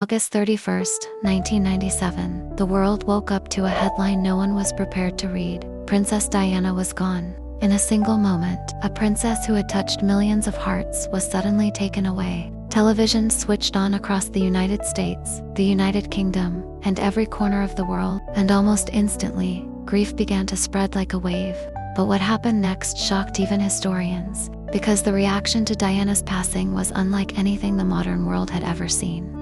August 31st, 1997, the world woke up to a headline no one was prepared to read. Princess Diana was gone. In a single moment, a princess who had touched millions of hearts was suddenly taken away. Television switched on across the United States, the United Kingdom, and every corner of the world, and almost instantly, grief began to spread like a wave. But what happened next shocked even historians, because the reaction to Diana's passing was unlike anything the modern world had ever seen.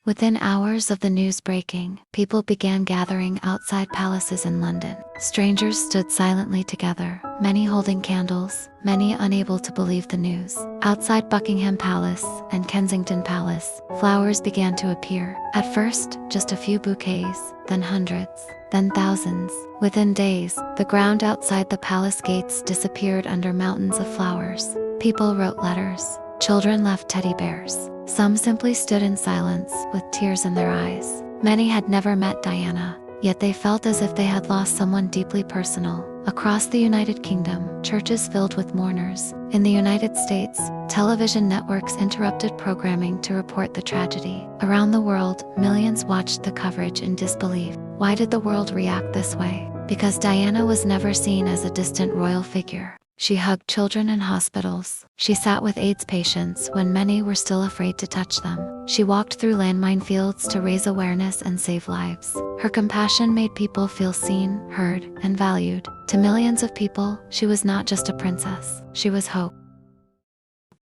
Within hours of the news breaking, people began gathering outside palaces in London. Strangers stood silently together, many holding candles, many unable to believe the news. Outside Buckingham Palace and Kensington Palace, flowers began to appear. At first, just a few bouquets, then hundreds, then thousands. Within days, the ground outside the palace gates disappeared under mountains of flowers. People wrote letters. Children left teddy bears. Some simply stood in silence, with tears in their eyes. Many had never met Diana, yet they felt as if they had lost someone deeply personal. Across the United Kingdom, churches filled with mourners. In the United States, television networks interrupted programming to report the tragedy. Around the world, millions watched the coverage in disbelief. Why did the world react this way? Because Diana was never seen as a distant royal figure. She hugged children in hospitals. She sat with AIDS patients when many were still afraid to touch them. She walked through landmine fields to raise awareness and save lives. Her compassion made people feel seen, heard, and valued. To millions of people, she was not just a princess, she was hope.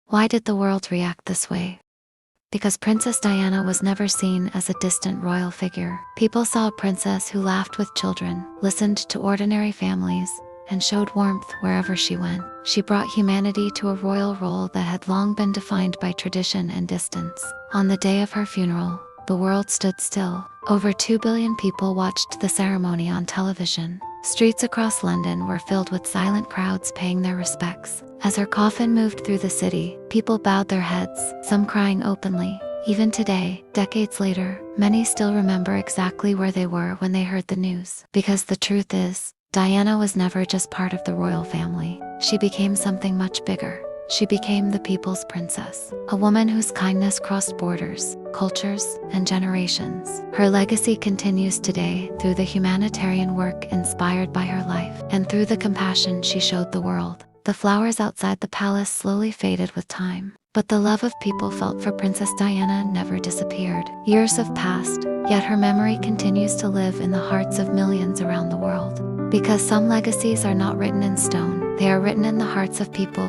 Why did the world react this way? Because Princess Diana was never seen as a distant royal figure. People saw a princess who laughed with children, listened to ordinary families, and showed warmth wherever she went. She brought humanity to a royal role that had long been defined by tradition and distance. On the day of her funeral, the world stood still. Over 2 billion people watched the ceremony on television. Streets across London were filled with silent crowds paying their respects. As her coffin moved through the city, people bowed their heads, some crying openly. Even today, decades later, many still remember exactly where they were when they heard the news. Because the truth is, Diana was never just part of the royal family. She became something much bigger. She became the people's princess, a woman whose kindness crossed borders, cultures, and generations. Her legacy continues today through the humanitarian work inspired by her life, and through the compassion she showed the world. The flowers outside the palace slowly faded with time, but the love of people felt for Princess Diana never disappeared. Years have passed, yet her memory continues to live in the hearts of millions around the world. Because some legacies are not written in stone, they are written in the hearts of people